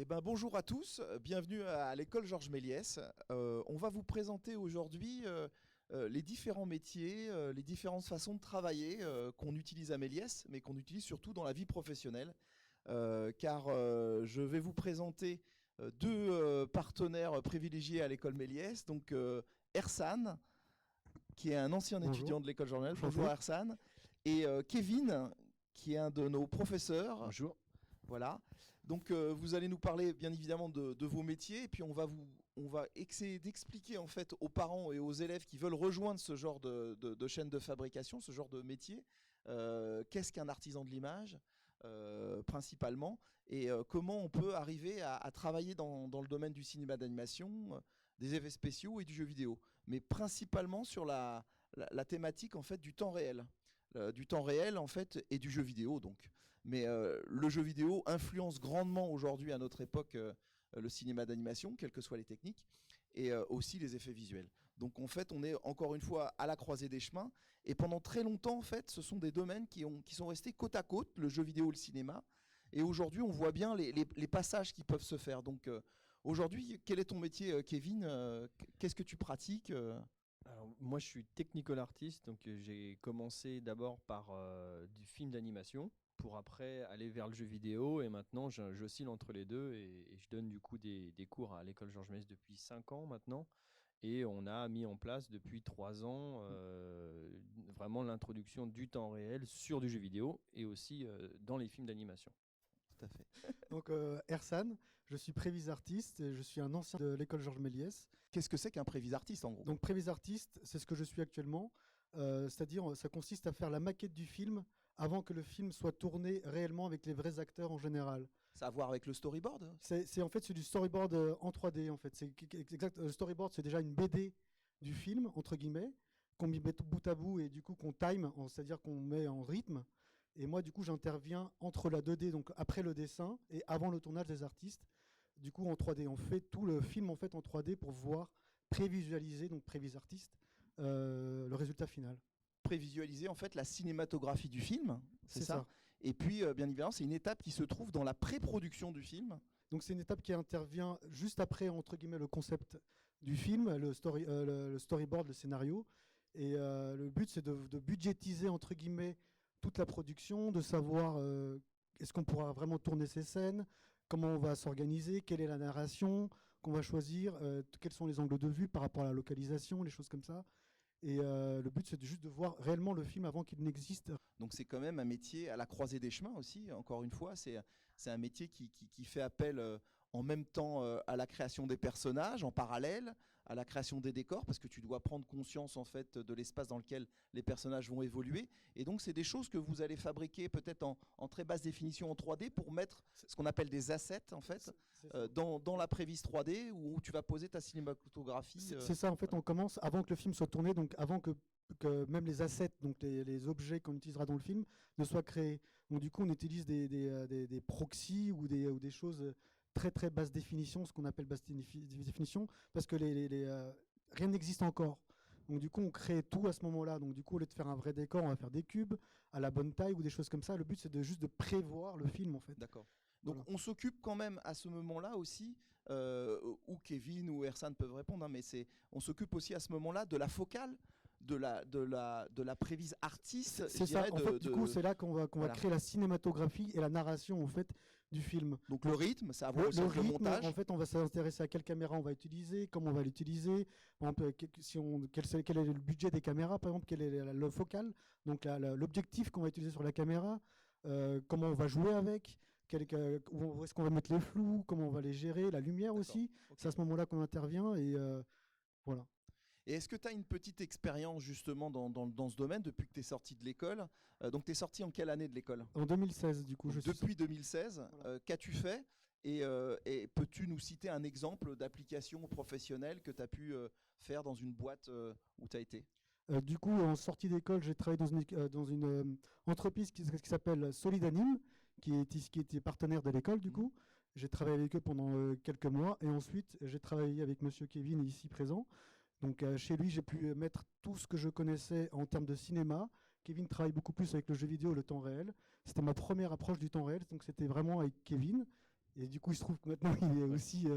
Bonjour à tous, bienvenue à l'école Georges Méliès. On va vous présenter aujourd'hui les différents métiers, les différentes façons de travailler qu'on utilise à Méliès, mais qu'on utilise surtout dans la vie professionnelle. Car je vais vous présenter deux partenaires privilégiés à l'école Méliès. Donc Ersan, qui est un ancien Bonjour. étudiant de l'école Georges Méliès. Bonjour Enchanté. Ersan. Et Kevin, qui est un de nos professeurs. Bonjour. Voilà. Donc vous allez nous parler bien évidemment de vos métiers et puis on va essayer d'expliquer en fait aux parents et aux élèves qui veulent rejoindre ce genre de chaîne de fabrication, ce genre de métier, qu'est-ce qu'un artisan de l'image principalement et comment on peut arriver à travailler dans le domaine du cinéma d'animation, des effets spéciaux et du jeu vidéo, mais principalement sur la thématique en fait du temps réel en fait et du jeu vidéo donc. Mais le jeu vidéo influence grandement aujourd'hui à notre époque le cinéma d'animation, quelles que soient les techniques, et aussi les effets visuels. Donc en fait, on est encore une fois à la croisée des chemins. Et pendant très longtemps, en fait, ce sont des domaines qui sont restés côte à côte, le jeu vidéo et le cinéma. Et aujourd'hui, on voit bien les passages qui peuvent se faire. Donc aujourd'hui, quel est ton métier, Kevin Qu'est-ce que tu pratiques Alors, moi, je suis technical artist, donc j'ai commencé d'abord par du film d'animation pour après aller vers le jeu vidéo et maintenant j'oscille entre les deux et je donne du coup des cours à l'école Georges Méliès depuis 5 ans maintenant et on a mis en place depuis 3 ans vraiment l'introduction du temps réel sur du jeu vidéo et aussi dans les films d'animation. Tout à fait. Donc Ersan, je suis prévis artiste et je suis un ancien de l'école Georges Méliès. Qu'est-ce que c'est qu'un prévis artiste en gros? Donc prévis artiste, c'est ce que je suis actuellement. C'est-à-dire, ça consiste à faire la maquette du film avant que le film soit tourné réellement avec les vrais acteurs en général. Ça a à voir avec le storyboard? C'est du storyboard en 3D en fait. Le storyboard, c'est déjà une BD du film entre guillemets qu'on met bout à bout et du coup qu'on time, c'est-à-dire qu'on met en rythme. Et moi, du coup, j'interviens entre la 2D, donc après le dessin et avant le tournage des artistes. Du coup, en 3D, on fait tout le film en fait en 3D pour voir prévisualiser, donc prévis artiste, le résultat final. Prévisualiser en fait la cinématographie du film, c'est C'est ça. ça. Et puis, bien évidemment, c'est une étape qui se trouve dans la pré-production du film. Donc c'est une étape qui intervient juste après, entre guillemets, le concept du film, le storyboard, le scénario. Et le but, c'est de budgétiser, entre guillemets, toute la production, de savoir est-ce qu'on pourra vraiment tourner ces scènes, comment on va s'organiser, quelle est la narration qu'on va choisir, quels sont les angles de vue par rapport à la localisation, les choses comme ça. Et le but, c'est juste de voir réellement le film avant qu'il n'existe. Donc c'est quand même un métier à la croisée des chemins aussi, encore une fois. C'est un métier qui fait appel en même temps à la création des personnages, en parallèle, à la création des décors, parce que tu dois prendre conscience en fait de l'espace dans lequel les personnages vont évoluer. Et donc c'est des choses que vous allez fabriquer peut-être en très basse définition en 3D pour mettre ce qu'on appelle des assets en fait dans la prévise 3D où tu vas poser ta cinématographie. C'est ça, en fait, on commence avant que le film soit tourné, donc avant que même les assets, donc les objets qu'on utilisera dans le film, ne soient créés. Donc du coup, on utilise des proxys ou des choses très très basse définition, ce qu'on appelle basse définition, parce que rien n'existe encore. Donc du coup, on crée tout à ce moment-là. Donc du coup, au lieu de faire un vrai décor, on va faire des cubes à la bonne taille ou des choses comme ça. Le but, c'est juste de prévoir le film, en fait. D'accord. Donc Voilà. on s'occupe quand même à ce moment-là aussi, où Kevin ou Ersan peuvent répondre, hein, mais on s'occupe aussi à ce moment-là de la focale, de la prévise artiste. C'est ça. En fait, du coup, c'est là qu'on va Voilà. créer la cinématographie et la narration en fait du film. Donc le rythme, ça va aussi Le avec le rythme, montage. en fait, on va s'intéresser à quelle caméra on va utiliser, comment on va l'utiliser. Par exemple, quel est le budget des caméras, par exemple, quel est le focal, donc l'objectif qu'on va utiliser sur la caméra, comment on va jouer avec, où est-ce qu'on va mettre les flous, comment on va les gérer, la lumière aussi. Ok. C'est à ce moment-là qu'on intervient et voilà. Et est-ce que tu as une petite expérience justement dans ce domaine depuis que tu es sorti de l'école Donc tu es sorti en quelle année de l'école? En 2016, du coup, Donc, je suis depuis 2016, Voilà. qu'as-tu fait et peux-tu nous citer un exemple d'application professionnelle que tu as pu faire dans une boîte où tu as été? Du coup, en sortie d'école, j'ai travaillé dans une entreprise qui s'appelle Solidanim, qui était partenaire de l'école, du coup. J'ai travaillé avec eux pendant quelques mois et ensuite, j'ai travaillé avec Monsieur Kevin, ici présent. Donc, chez lui, j'ai pu mettre tout ce que je connaissais en termes de cinéma. Kevin travaille beaucoup plus avec le jeu vidéo, le temps réel. C'était ma première approche du temps réel, donc c'était vraiment avec Kevin. Et du coup, il se trouve que maintenant, il est aussi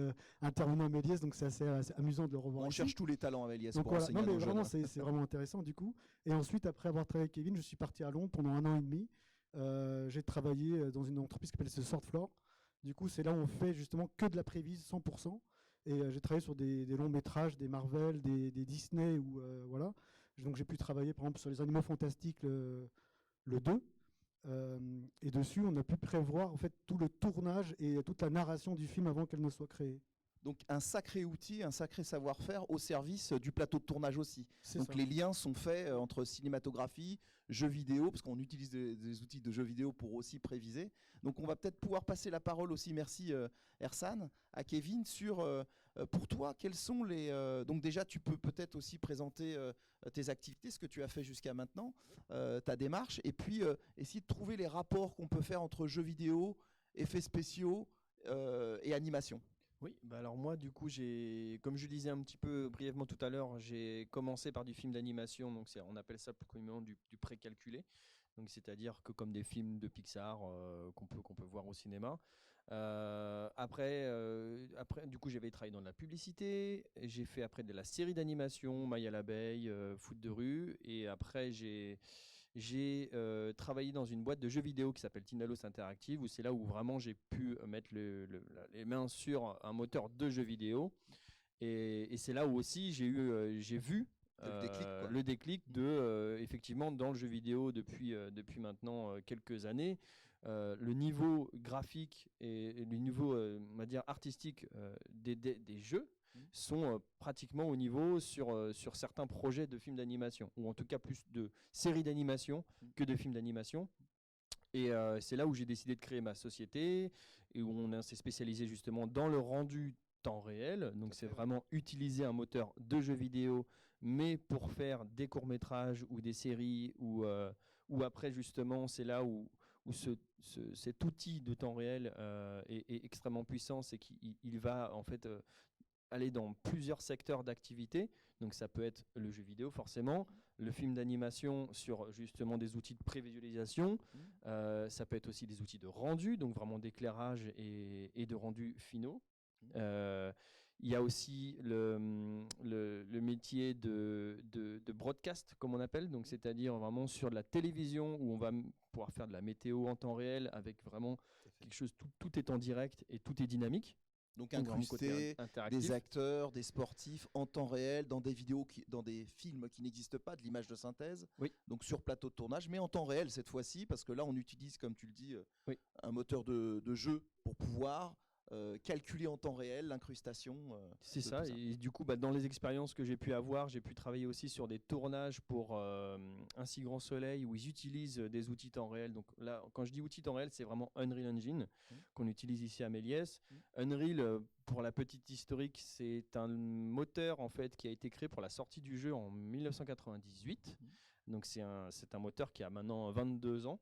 intervenant à Méliès, donc c'est assez amusant de le revoir. On cherche tous les talents à Méliès Donc pour voilà, enseigner non, à mais nos vraiment, jeunes. c'est vraiment intéressant du coup. Et ensuite, après avoir travaillé avec Kevin, je suis parti à Londres pendant 1 an et demi. J'ai travaillé dans une entreprise qui s'appelle The Sword Floor. Du coup, c'est là où on fait justement que de la prévise 100%. Et j'ai travaillé sur des longs métrages, des Marvel, des Disney, ou voilà. Donc j'ai pu travailler par exemple sur les Animaux Fantastiques, le 2. Et dessus, on a pu prévoir en fait tout le tournage et toute la narration du film avant qu'elle ne soit créée. Donc un sacré outil, un sacré savoir-faire au service du plateau de tournage aussi. C'est Donc ça. les liens sont faits entre cinématographie, jeux vidéo, parce qu'on utilise des outils de jeux vidéo pour aussi préviser. Donc on va peut-être pouvoir passer la parole aussi, merci Ersan, à Kevin, sur pour toi, quels sont les... donc déjà, tu peux peut-être aussi présenter tes activités, ce que tu as fait jusqu'à maintenant, ta démarche, et puis essayer de trouver les rapports qu'on peut faire entre jeux vidéo, effets spéciaux et animation. Oui, bah alors moi du coup comme je le disais un petit peu brièvement tout à l'heure, j'ai commencé par du film d'animation, donc on appelle ça plus communément du précalculé, donc c'est-à-dire que comme des films de Pixar qu'on peut voir au cinéma. Après du coup j'avais travaillé dans de la publicité, j'ai fait après de la série d'animation, Maya l'abeille, Foot de rue, et après j'ai travaillé dans une boîte de jeux vidéo qui s'appelle Tinalos Interactive, où c'est là où vraiment j'ai pu mettre les mains sur un moteur de jeux vidéo. Et c'est là où aussi j'ai vu Le déclic, quoi. le déclic de, effectivement, dans le jeu vidéo depuis maintenant quelques années, le niveau graphique et le niveau, on va dire, artistique des jeux sont pratiquement au niveau sur certains projets de films d'animation, ou en tout cas plus de séries d'animation que de films d'animation. Et c'est là où j'ai décidé de créer ma société, et où on s'est spécialisé justement dans le rendu temps réel. Donc c'est vraiment utiliser un moteur de jeu vidéo, mais pour faire des courts-métrages ou des séries, ou après justement c'est là où cet outil de temps réel est extrêmement puissant, c'est qu'il va en fait aller dans plusieurs secteurs d'activité. Donc ça peut être le jeu vidéo forcément, le film d'animation sur justement des outils de prévisualisation, ça peut être aussi des outils de rendu, donc vraiment d'éclairage et de rendu finaux. Il y a aussi le métier de broadcast, comme on appelle, donc c'est-à-dire vraiment sur de la télévision, où on va pouvoir faire de la météo en temps réel avec vraiment quelque chose, tout est en direct et tout est dynamique. Donc incruster des acteurs, des sportifs en temps réel dans des vidéos, dans des films qui n'existent pas, de l'image de synthèse. Oui. Donc sur plateau de tournage, mais en temps réel cette fois-ci, parce que là on utilise, comme tu le dis, un moteur de jeu pour pouvoir calculer en temps réel l'incrustation. C'est ça. Et du coup, dans les expériences que j'ai pu avoir, j'ai pu travailler aussi sur des tournages pour Un si grand soleil, où ils utilisent des outils temps réel. Donc là, quand je dis outils temps réel, c'est vraiment Unreal Engine qu'on utilise ici à Méliès. Unreal, pour la petite historique, c'est un moteur en fait qui a été créé pour la sortie du jeu en 1998. Donc c'est un moteur qui a maintenant 22 ans.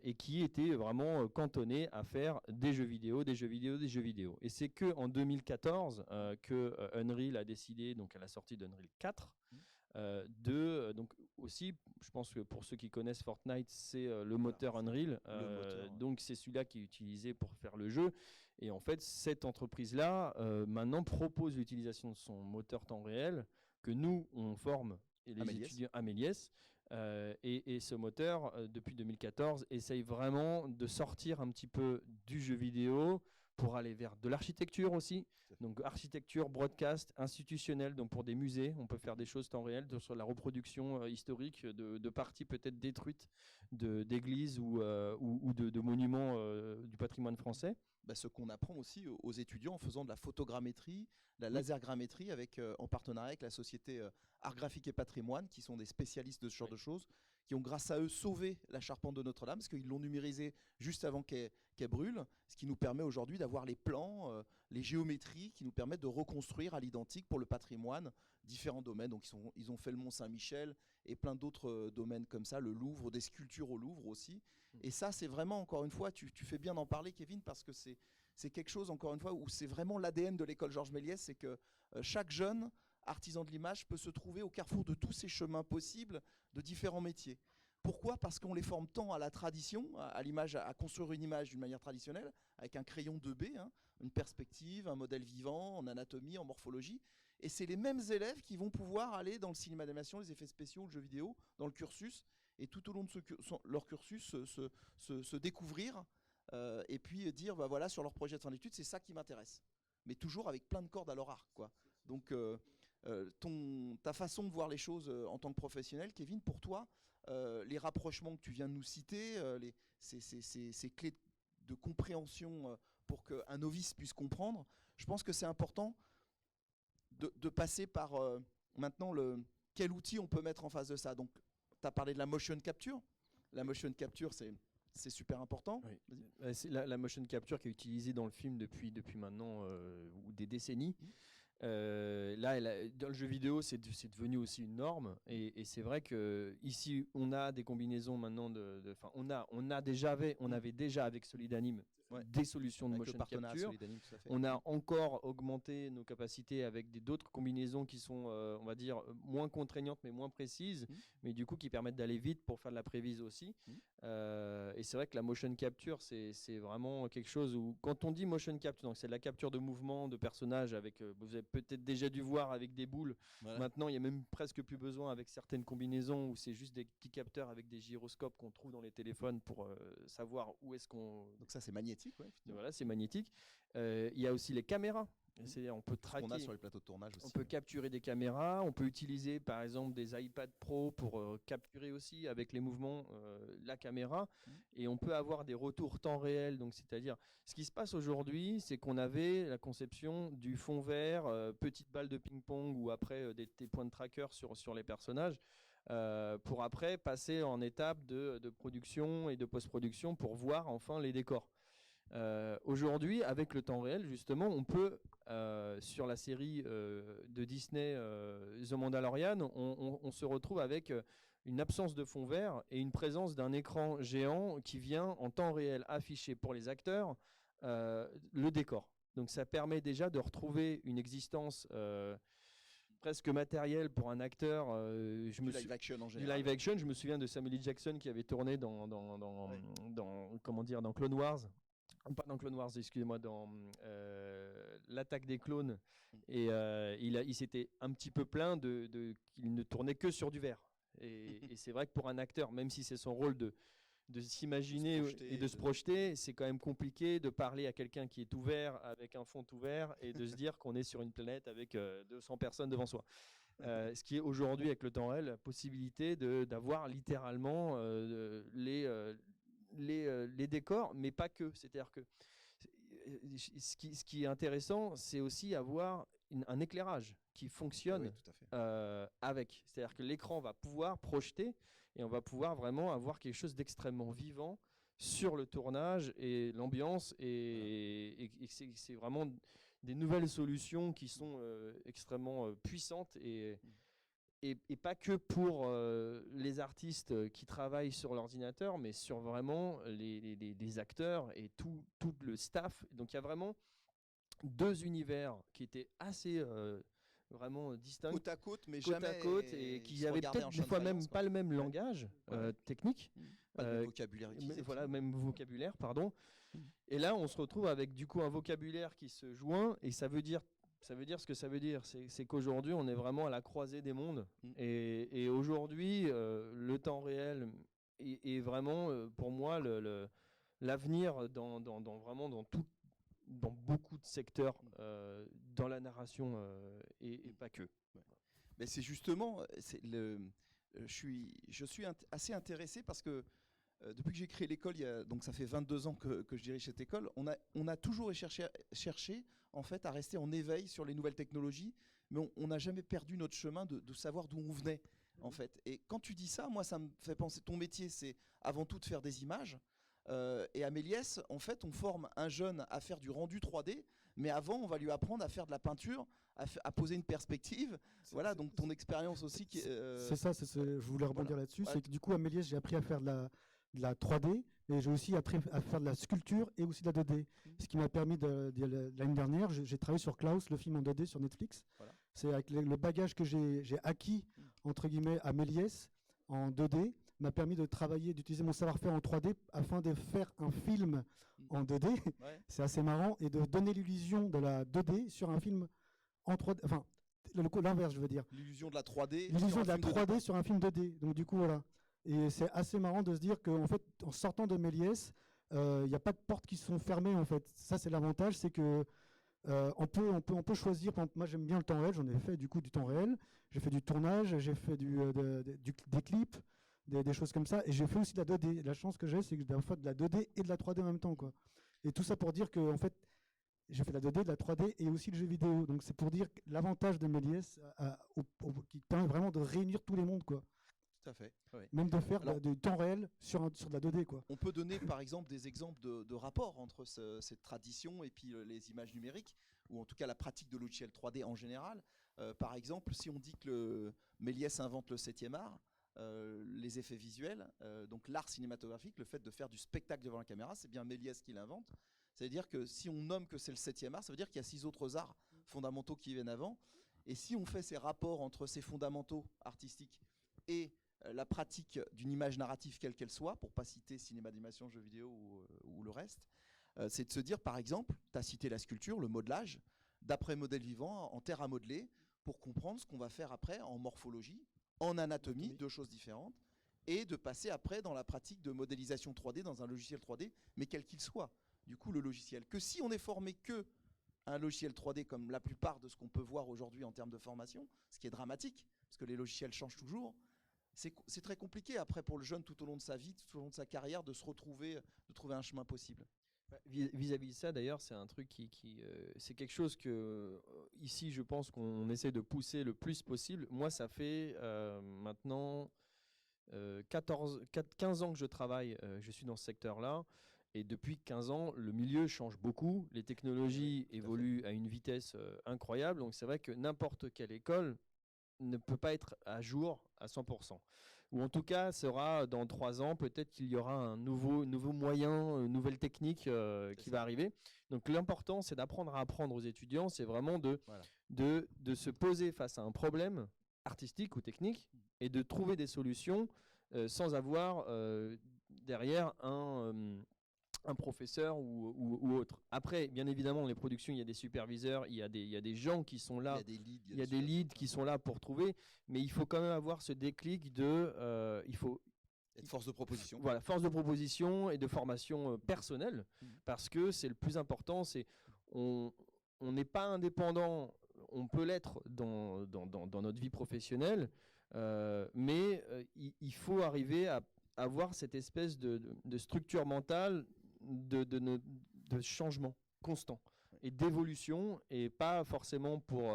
Et qui était vraiment cantonné à faire des jeux vidéo. Et c'est qu'en 2014 que Unreal a décidé, donc à la sortie d'Unreal 4, donc aussi, je pense que pour ceux qui connaissent Fortnite, c'est le moteur Unreal. Donc c'est celui-là qui est utilisé pour faire le jeu. Et en fait, cette entreprise-là maintenant propose l'utilisation de son moteur temps réel que nous, on forme les étudiants à Méliès. Et ce moteur, depuis 2014, essaye vraiment de sortir un petit peu du jeu vidéo pour aller vers de l'architecture aussi. Donc architecture, broadcast, institutionnel. Donc pour des musées, on peut faire des choses temps réel sur la reproduction historique de parties peut-être détruites d'églises ou de monuments du patrimoine français. Ce qu'on apprend aussi aux étudiants en faisant de la photogrammétrie, la lasergrammétrie, en partenariat avec la société Art Graphique et Patrimoine, qui sont des spécialistes de ce genre de choses, qui ont grâce à eux sauvé la charpente de Notre-Dame, parce qu'ils l'ont numérisée juste avant qu'elle brûle, ce qui nous permet aujourd'hui d'avoir les plans, les géométries, qui nous permettent de reconstruire à l'identique pour le patrimoine différents domaines. Donc ils ont fait le Mont Saint-Michel et plein d'autres domaines comme ça, le Louvre, des sculptures au Louvre aussi. Et ça, c'est vraiment, encore une fois, tu fais bien d'en parler, Kevin, parce que c'est quelque chose, encore une fois, où c'est vraiment l'ADN de l'école Georges Méliès, c'est que chaque jeune artisan de l'image peut se trouver au carrefour de tous ces chemins possibles de différents métiers. Pourquoi ? Parce qu'on les forme tant à la tradition, à l'image, à construire une image d'une manière traditionnelle, avec un crayon 2B, hein, une perspective, un modèle vivant, en anatomie, en morphologie. Et c'est les mêmes élèves qui vont pouvoir aller dans le cinéma d'animation, les effets spéciaux, le jeu vidéo, dans le cursus, et tout au long de leur cursus se découvrir, et puis dire, bah voilà, sur leur projet de fin d'études, c'est ça qui m'intéresse. Mais toujours avec plein de cordes à leur arc, quoi. Donc, ta façon de voir les choses en tant que professionnel, Kevin, pour toi, les rapprochements que tu viens de nous citer, ces clés de compréhension pour qu'un novice puisse comprendre, je pense que c'est important de passer par maintenant quel outil on peut mettre en face de ça. Donc, tu as parlé de la motion capture. La motion capture, c'est super important. Oui. C'est la motion capture qui est utilisée dans le film depuis maintenant des décennies. Là, dans le jeu vidéo, c'est devenu aussi une norme, et c'est vrai que ici, on a des combinaisons maintenant on avait déjà avec Solidanime des solutions de motion capture. On a encore augmenté nos capacités avec d'autres combinaisons qui sont, on va dire, moins contraignantes mais moins précises, mais du coup qui permettent d'aller vite pour faire de la prévise aussi. Et c'est vrai que la motion capture, c'est vraiment quelque chose où, quand on dit motion capture, donc c'est de la capture de mouvement de personnages avec, vous avez peut-être déjà dû voir avec des boules. Voilà. Maintenant, il n'y a même presque plus besoin avec certaines combinaisons où c'est juste des petits capteurs avec des gyroscopes qu'on trouve dans les téléphones pour savoir où est-ce qu'on... Donc ça, c'est magnétique, ouais. Voilà, c'est magnétique. Il y a aussi les caméras. C'est-à-dire, on peut traquer, on a sur les plateaux de tournage aussi. On peut capturer des caméras, on peut utiliser par exemple des iPad Pro pour capturer aussi avec les mouvements la caméra, et on peut avoir des retours temps réel. Donc, c'est-à-dire, ce qui se passe aujourd'hui, c'est qu'on avait la conception du fond vert, petite balle de ping-pong ou après des points de tracker sur les personnages, pour après passer en étape de production et de post-production pour voir enfin les décors. Aujourd'hui, avec le temps réel, justement, on peut, sur la série de Disney The Mandalorian, on se retrouve avec une absence de fond vert et une présence d'un écran géant qui vient en temps réel afficher pour les acteurs le décor. Donc ça permet déjà de retrouver une existence presque matérielle pour un acteur. Live action en général. Du live action, je me souviens de Samuel L. Jackson qui avait tourné dans Clone Wars. Pas dans Clone Wars, excusez-moi, dans l'attaque des clones. Et il s'était un petit peu plaint qu'il ne tournait que sur du verre. Et c'est vrai que pour un acteur, même si c'est son rôle de s'imaginer et de se projeter, c'est quand même compliqué de parler à quelqu'un qui est tout vert, avec un fond tout vert, et de se dire qu'on est sur une planète avec 200 personnes devant soi. Ce qui est aujourd'hui, avec le temps réel, la possibilité d'avoir littéralement les décors, mais pas que. C'est-à-dire que ce qui est intéressant, c'est aussi avoir un éclairage qui fonctionne, oui, tout à fait. avec. C'est-à-dire que l'écran va pouvoir projeter et on va pouvoir vraiment avoir quelque chose d'extrêmement vivant sur le tournage et l'ambiance. Et c'est vraiment des nouvelles solutions qui sont extrêmement puissantes et pas que pour les artistes qui travaillent sur l'ordinateur, mais sur vraiment les acteurs et tout le staff. Donc il y a vraiment deux univers qui étaient assez vraiment distincts, côte à côte, mais côte jamais à côte, et qui avaient peut-être des fois même pas le même langage technique, pas le même vocabulaire utilisé. Voilà, même vocabulaire, pardon. Et là, on se retrouve avec du coup un vocabulaire qui se joint, et ça veut dire ce que ça veut dire. C'est qu'aujourd'hui, on est vraiment à la croisée des mondes. Et aujourd'hui, le temps réel est vraiment, pour moi, l'avenir vraiment dans beaucoup de secteurs, dans la narration et pas que. Mais c'est justement, je suis assez intéressé parce que depuis que j'ai créé l'école, donc ça fait 22 ans que je dirige cette école, on a toujours cherché en fait à rester en éveil sur les nouvelles technologies, mais on n'a jamais perdu notre chemin de savoir d'où on venait en fait. Et quand tu dis ça, moi ça me fait penser, ton métier c'est avant tout de faire des images, et à Méliès, en fait on forme un jeune à faire du rendu 3D, mais avant on va lui apprendre à faire de la peinture, à poser une perspective. Voilà, donc ton expérience aussi. C'est ça, je voulais rebondir là-dessus, c'est que du coup à Méliès j'ai appris à faire de la 3D, mais j'ai aussi appris à faire de la sculpture et aussi de la 2D. Ce qui m'a permis, l'année dernière, j'ai travaillé sur Klaus, le film en 2D sur Netflix. Voilà. C'est avec le bagage que j'ai acquis, entre guillemets, à Méliès, en 2D, m'a permis de travailler, d'utiliser mon savoir-faire en 3D afin de faire un film en 2D. Ouais. C'est assez marrant. Et de donner l'illusion de la 2D sur un film en 3D. Enfin, l'inverse, je veux dire. L'illusion de la 3D. L'illusion de la film 3D sur un film 2D. Donc, du coup, voilà. Et c'est assez marrant de se dire qu'en fait, en sortant de Méliès, il n'y a pas de portes qui sont fermées, en fait. Ça, c'est l'avantage, c'est que on peut choisir. Moi, j'aime bien le temps réel. J'en ai fait du coup du temps réel. J'ai fait du tournage, j'ai fait des clips, des choses comme ça. Et j'ai fait aussi de la 2D. La chance que j'ai, c'est que j'ai fait de la 2D et de la 3D en même temps, quoi. Et tout ça pour dire que, en fait, j'ai fait de la 2D, de la 3D et aussi le jeu vidéo. Donc, c'est pour dire l'avantage de Méliès qui permet vraiment de réunir tous les mondes, quoi. Tout à fait. Ouais. Même de faire Alors, du temps réel sur de la 2D, quoi. On peut donner par exemple des exemples de rapports entre cette tradition et puis les images numériques, ou en tout cas la pratique de logiciel 3D en général. Par exemple, si on dit que Méliès invente le 7e art, les effets visuels, donc l'art cinématographique, le fait de faire du spectacle devant la caméra, c'est bien Méliès qui l'invente. C'est-à-dire que si on nomme que c'est le 7e art, ça veut dire qu'il y a 6 autres arts fondamentaux qui viennent avant. Et si on fait ces rapports entre ces fondamentaux artistiques et la pratique d'une image narrative quelle qu'elle soit, pour ne pas citer cinéma d'animation, jeux vidéo ou le reste, c'est de se dire par exemple, tu as cité la sculpture, le modelage, d'après modèle vivant en terre à modeler, pour comprendre ce qu'on va faire après en morphologie, en anatomie, deux choses différentes, et de passer après dans la pratique de modélisation 3D dans un logiciel 3D, mais quel qu'il soit. Du coup, le logiciel, que si on est formé que un logiciel 3D comme la plupart de ce qu'on peut voir aujourd'hui en termes de formation, ce qui est dramatique, parce que les logiciels changent toujours, c'est très compliqué après pour le jeune tout au long de sa vie, tout au long de sa carrière, de se retrouver, de trouver un chemin possible. Vis-à-vis de ça, d'ailleurs, c'est un truc c'est quelque chose que ici, je pense qu'on essaie de pousser le plus possible. Moi, ça fait maintenant 15 ans que je travaille, je suis dans ce secteur-là. Et depuis 15 ans, le milieu change beaucoup. Les technologies évoluent à une vitesse incroyable. Donc, c'est vrai que n'importe quelle école ne peut pas être à jour à 100%. Ou en tout cas, sera dans 3 ans, peut-être qu'il y aura un nouveau moyen, une nouvelle technique qui va arriver. Donc l'important, c'est d'apprendre à apprendre aux étudiants, c'est vraiment de se poser face à un problème artistique ou technique et de trouver des solutions sans avoir derrière un professeur ou autre. Après, bien évidemment, les productions, il y a des superviseurs, il y a des gens qui sont là, il y a des leads qui sont là pour trouver, mais il faut quand même avoir ce déclic il faut être force de proposition. Voilà, force de proposition et de formation personnelle, parce que c'est le plus important, on n'est pas indépendant, on peut l'être dans notre vie professionnelle, mais il faut arriver à avoir cette espèce de structure mentale de changement constant et d'évolution, et pas forcément pour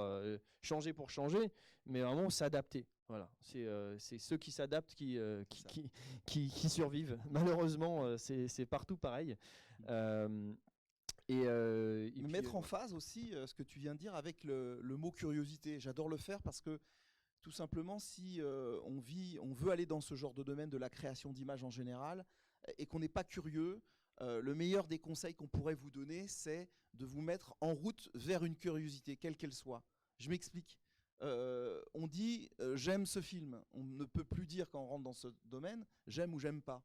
changer, mais vraiment s'adapter. Voilà, c'est ceux qui s'adaptent qui survivent. Malheureusement, c'est partout pareil. Et mettre en phase aussi ce que tu viens de dire avec le mot curiosité. J'adore le faire parce que tout simplement, si on veut aller dans ce genre de domaine de la création d'images en général et qu'on n'est pas curieux, le meilleur des conseils qu'on pourrait vous donner, c'est de vous mettre en route vers une curiosité, quelle qu'elle soit. Je m'explique. On dit j'aime ce film. On ne peut plus dire quand on rentre dans ce domaine j'aime ou j'aime pas.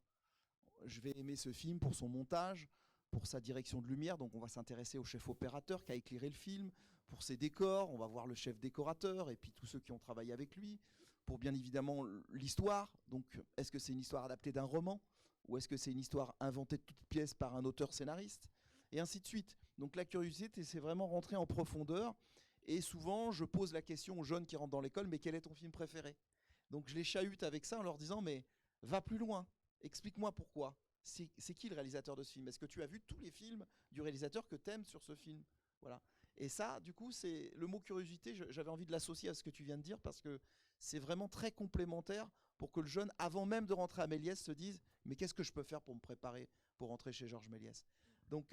Je vais aimer ce film pour son montage, pour sa direction de lumière, donc on va s'intéresser au chef opérateur qui a éclairé le film, pour ses décors, on va voir le chef décorateur et puis tous ceux qui ont travaillé avec lui, pour bien évidemment l'histoire, donc est-ce que c'est une histoire adaptée d'un roman ou est-ce que c'est une histoire inventée de toutes pièces par un auteur scénariste, et ainsi de suite. Donc la curiosité, c'est vraiment rentrer en profondeur, et souvent je pose la question aux jeunes qui rentrent dans l'école, mais quel est ton film préféré? Donc je les chahute avec ça en leur disant mais va plus loin, explique-moi pourquoi. C'est qui le réalisateur de ce film? Est-ce que tu as vu tous les films du réalisateur que tu aimes sur ce film? Voilà. Et ça, du coup, c'est le mot curiosité, j'avais envie de l'associer à ce que tu viens de dire parce que c'est vraiment très complémentaire pour que le jeune, avant même de rentrer à Méliès, se dise mais qu'est-ce que je peux faire pour me préparer pour rentrer chez Georges Méliès? Donc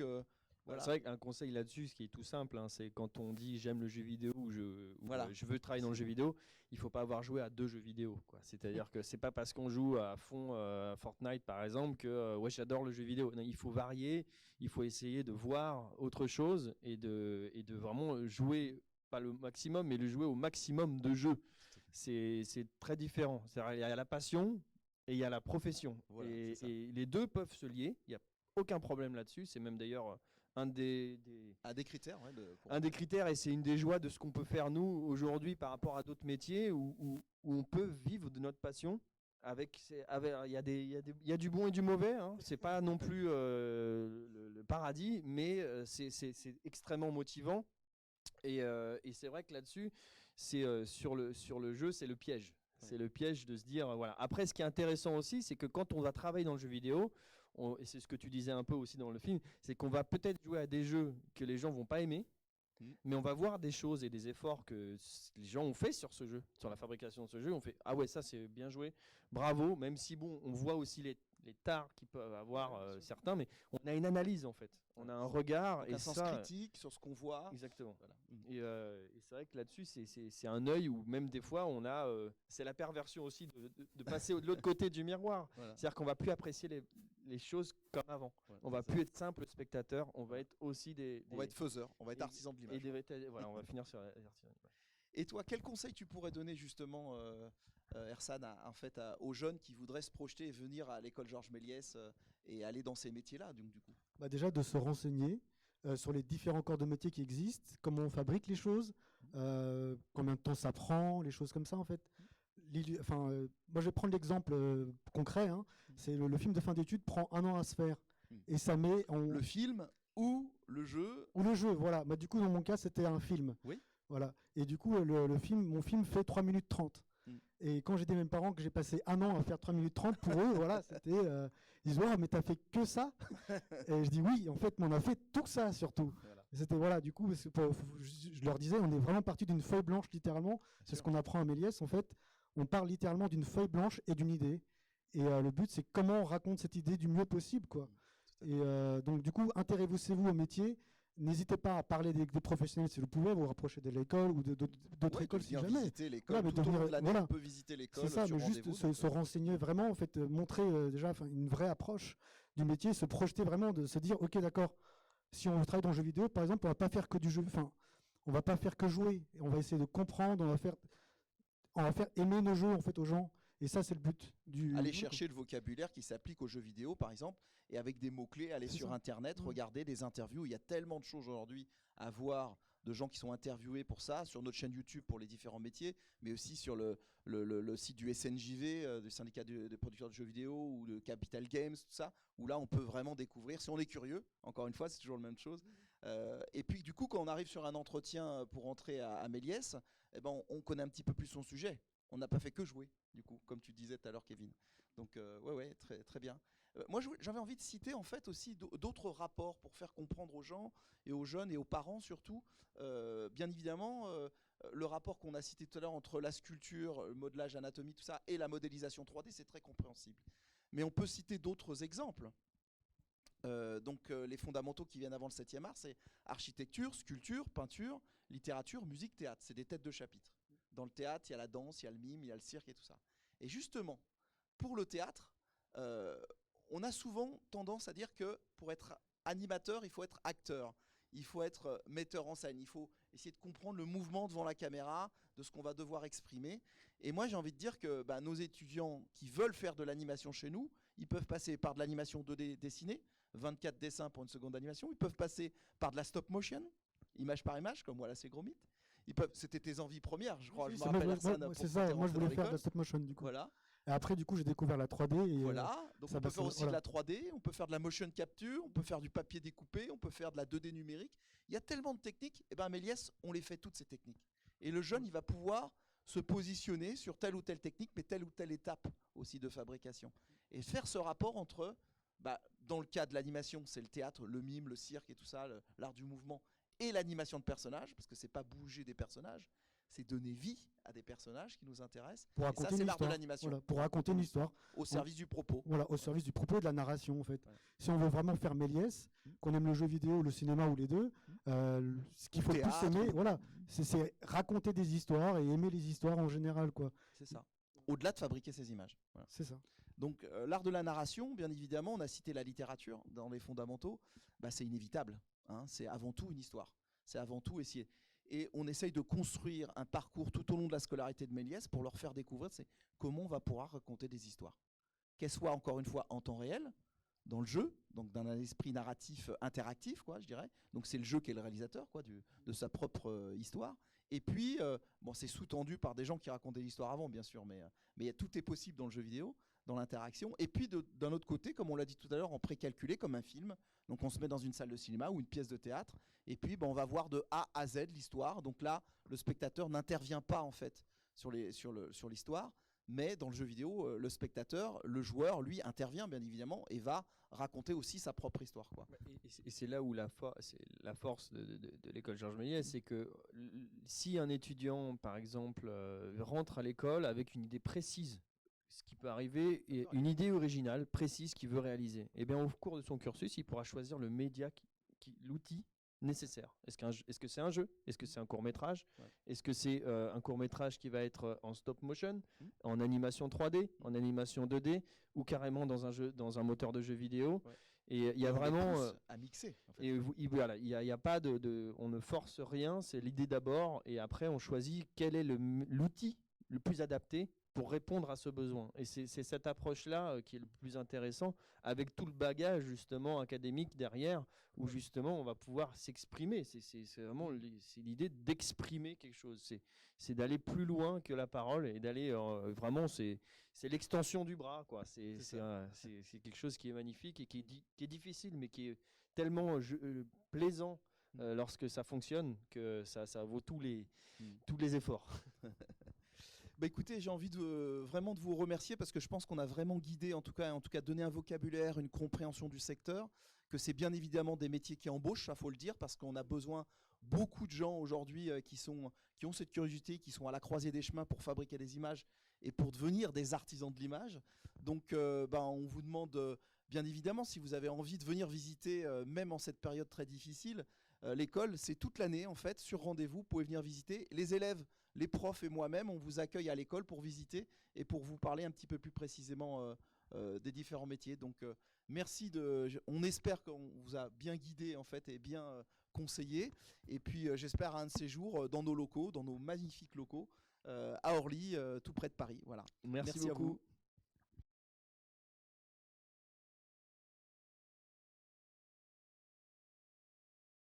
voilà. C'est vrai qu'un conseil là-dessus, ce qui est tout simple, hein, c'est quand on dit j'aime le jeu vidéo ou je veux travailler dans le jeu vidéo, il ne faut pas avoir joué à 2 jeux vidéo, quoi. C'est-à-dire que c'est pas parce qu'on joue à fond à Fortnite par exemple que ouais, j'adore le jeu vidéo. Non, il faut varier, il faut essayer de voir autre chose et de vraiment jouer, pas le maximum, mais le jouer au maximum de jeux. C'est très différent. Il y a la passion, et il y a la profession. Voilà, et, c'est ça. et les deux peuvent se lier. Il n'y a aucun problème là-dessus. C'est même d'ailleurs un des Des critères, ouais, un des critères, et c'est une des joies de ce qu'on peut faire nous aujourd'hui par rapport à d'autres métiers où on peut vivre de notre passion. Il y a du bon et du mauvais, hein. C'est pas non plus le paradis, mais c'est extrêmement motivant. Et c'est vrai que là-dessus, sur le jeu, c'est le piège. Ouais. C'est le piège de se dire, voilà. Après, ce qui est intéressant aussi, c'est que quand on va travailler dans le jeu vidéo, et c'est ce que tu disais un peu aussi dans le film, c'est qu'on va peut-être jouer à des jeux que les gens vont pas aimer, mais on va voir des choses et des efforts que les gens ont fait sur ce jeu, sur la fabrication de ce jeu. On fait, ah ouais, ça c'est bien joué, bravo, même si bon, on voit aussi les tares qu'ils peuvent avoir certains, mais on a une analyse en fait, on a un regard. Donc et un sens ça, critique sur ce qu'on voit. exactement. Voilà. Et c'est vrai que là-dessus, c'est un œil où même des fois, on a, c'est la perversion aussi de passer de l'autre côté du miroir. Voilà. C'est-à-dire qu'on va plus apprécier les choses comme avant. Voilà, On va c'est ça. plus être simple spectateur, on va être aussi On va être faiseur, on va être et- artisan de et l'image. voilà, on va finir sur l'artisanat. Et toi, quel conseil tu pourrais donner justement, Ersan, aux jeunes qui voudraient se projeter et venir à l'école Georges Méliès et aller dans ces métiers-là, donc, du coup? Bah déjà de se renseigner sur les différents corps de métier qui existent, comment on fabrique les choses, combien de temps ça prend, les choses comme ça en fait. Moi je vais prendre l'exemple concret, hein. C'est le film de fin d'études prend 1 an à se faire. Et ça met Le film ou le jeu? ou le jeu, voilà. Bah, du coup dans mon cas c'était un film. Oui. Voilà. Et du coup mon film fait 3 minutes 30. Et quand j'ai dit à mes parents que j'ai passé 1 an à faire 3 minutes 30, pour eux, voilà, c'était. Ils disent, ouais, mais t'as fait que ça? Et je dis, oui, en fait, mais on a fait tout ça surtout. Voilà. Et c'était, voilà, du coup, parce que je leur disais, on est vraiment parti d'une feuille blanche, littéralement. C'est ce qu'on apprend à Méliès, en fait. On part littéralement d'une feuille blanche et d'une idée. Et le but, c'est comment on raconte cette idée du mieux possible, quoi. Et donc, du coup, intéressez-vous au métier. N'hésitez pas à parler des professionnels si vous pouvez, vous rapprocher de l'école ou d'autres écoles si Venir jamais. visiter l'école, Voilà, mais tout au long devenir- de l'année, voilà. on peut visiter l'école. C'est ça, sur mais juste rendez-vous, se renseigner vraiment, en fait, montrer déjà une vraie approche du métier, se projeter vraiment, de se dire, ok, d'accord, si on travaille dans le jeu vidéo, par exemple, on va pas faire que du jeu, enfin, on va pas faire que jouer, on va essayer de comprendre, on va faire aimer nos jeux en fait aux gens, et ça c'est le but du. aller chercher le vocabulaire qui s'applique aux jeux vidéo, par exemple, et avec des mots-clés, aller C'est sur ça. Internet, regarder des interviews. Il y a tellement de choses aujourd'hui à voir, de gens qui sont interviewés pour ça, sur notre chaîne YouTube pour les différents métiers, mais aussi sur le site du SNJV, du syndicat des producteurs de jeux vidéo, ou de Capital Games, tout ça, où là on peut vraiment découvrir, si on est curieux, encore une fois, c'est toujours la même chose. Et puis du coup, quand on arrive sur un entretien pour entrer à Méliès, eh ben, on connaît un petit peu plus son sujet. On n'a pas fait que jouer, du coup, comme tu disais tout à l'heure, Kevin. Donc, ouais, très, très bien. Moi, j'avais envie de citer en fait aussi d'autres rapports pour faire comprendre aux gens et aux jeunes et aux parents surtout. Bien évidemment, le rapport qu'on a cité tout à l'heure entre la sculpture, le modelage, anatomie, tout ça, et la modélisation 3D, c'est très compréhensible. Mais on peut citer d'autres exemples. Les fondamentaux qui viennent avant le 7e art, c'est architecture, sculpture, peinture, littérature, musique, théâtre. C'est des têtes de chapitre. Dans le théâtre, il y a la danse, il y a le mime, il y a le cirque et tout ça. Et justement, pour le théâtre, on a souvent tendance à dire que pour être animateur, il faut être acteur, il faut être metteur en scène, il faut essayer de comprendre le mouvement devant la caméra, de ce qu'on va devoir exprimer. Et moi, j'ai envie de dire que nos étudiants qui veulent faire de l'animation chez nous, ils peuvent passer par de l'animation 2D dessinée, 24 dessins pour une seconde animation, ils peuvent passer par de la stop motion, image par image, comme voilà, c'est gros mythe. C'était tes envies premières, je crois. Oui, je me c'est rappelle moi, Arsène, c'est ça, moi je voulais faire de la stop motion du coup. Voilà. Et après du coup j'ai découvert la 3D. Et, Voilà, donc ça on peut passe- faire aussi voilà. de la 3D, on peut faire de la motion capture, on peut faire du papier découpé, on peut faire de la 2D numérique. Il y a tellement de techniques, et bien à Méliès, on les fait toutes ces techniques. Et le jeune, il va pouvoir se positionner sur telle ou telle technique, mais telle ou telle étape aussi de fabrication. Et faire ce rapport entre, dans le cas de l'animation, c'est le théâtre, le mime, le cirque et tout ça, l'art du mouvement, et l'animation de personnages, parce que c'est pas bouger des personnages, c'est donner vie à des personnages qui nous intéressent. Pour Et raconter ça, c'est une l'art de histoire. l'animation. Voilà, pour raconter une histoire. Au service du propos. Voilà, au service du propos et de la narration en fait. Ouais. Si on veut vraiment faire Méliès, qu'on aime le jeu vidéo, le cinéma ou les deux, ce qu'il faut le Théâtre. plus aimer, voilà, c'est raconter des histoires et aimer les histoires en général, quoi. C'est ça. Au-delà de fabriquer ces images. Voilà. C'est ça. Donc l'art de la narration, bien évidemment, on a cité la littérature dans les fondamentaux, c'est inévitable. Hein, c'est avant tout une histoire. C'est avant tout essayer. Et on essaye de construire un parcours tout au long de la scolarité de Méliès pour leur faire découvrir comment on va pouvoir raconter des histoires. qu'elle soit encore une fois en temps réel, dans le jeu, donc dans un esprit narratif interactif, quoi, je dirais. Donc c'est le jeu qui est le réalisateur, quoi, de sa propre histoire. Et puis, bon, c'est sous-tendu par des gens qui racontaient l'histoire avant, bien sûr, mais tout est possible dans le jeu vidéo, dans l'interaction. Et puis, d'un autre côté, comme on l'a dit tout à l'heure, en précalculé, comme un film. Donc on se met dans une salle de cinéma ou une pièce de théâtre, et puis on va voir de A à Z l'histoire. Donc là, le spectateur n'intervient pas, en fait, sur l'histoire. Mais dans le jeu vidéo, le spectateur, le joueur, lui, intervient bien évidemment et va raconter aussi sa propre histoire, quoi. Et c'est là où c'est la force de l'école Georges Méliès, c'est que si un étudiant, par exemple, rentre à l'école avec une idée précise, ce qui peut arriver, et une idée originale, précise qu'il veut réaliser, et bien au cours de son cursus, il pourra choisir le média, l'outil nécessaire. Est-ce que c'est un jeu? Est-ce que c'est un court-métrage? Est-ce que c'est un court-métrage qui va être en stop motion, en animation 3D, en animation 2D, ou carrément dans un moteur de jeu vidéo? Et il y a vraiment à mixer. En fait. Et voilà, il y a pas on ne force rien, c'est l'idée d'abord, et après on choisit quel est l'outil le plus adapté pour répondre à ce besoin. Et c'est cette approche-là qui est le plus intéressant, avec tout le bagage justement académique derrière, où justement on va pouvoir s'exprimer. C'est vraiment l'idée d'exprimer quelque chose. C'est d'aller plus loin que la parole et d'aller vraiment, c'est l'extension du bras, quoi. C'est quelque chose qui est magnifique et qui est difficile, mais qui est tellement plaisant lorsque ça fonctionne que ça vaut tous les efforts. Bah écoutez, j'ai envie vraiment de vous remercier parce que je pense qu'on a vraiment guidé, en tout cas donné un vocabulaire, une compréhension du secteur, que c'est bien évidemment des métiers qui embauchent, ça faut le dire, parce qu'on a besoin beaucoup de gens aujourd'hui qui ont cette curiosité, qui sont à la croisée des chemins pour fabriquer des images et pour devenir des artisans de l'image. Donc on vous demande bien évidemment, si vous avez envie de venir visiter, même en cette période très difficile, l'école, c'est toute l'année en fait, sur rendez-vous, vous pouvez venir visiter. Les élèves, les profs et moi-même, on vous accueille à l'école pour visiter et pour vous parler un petit peu plus précisément des différents métiers. Donc merci, on espère qu'on vous a bien guidé en fait et bien conseillé. Et puis j'espère un de ces jours dans nos locaux, dans nos magnifiques locaux à Orly, tout près de Paris. Voilà. Merci à beaucoup. vous.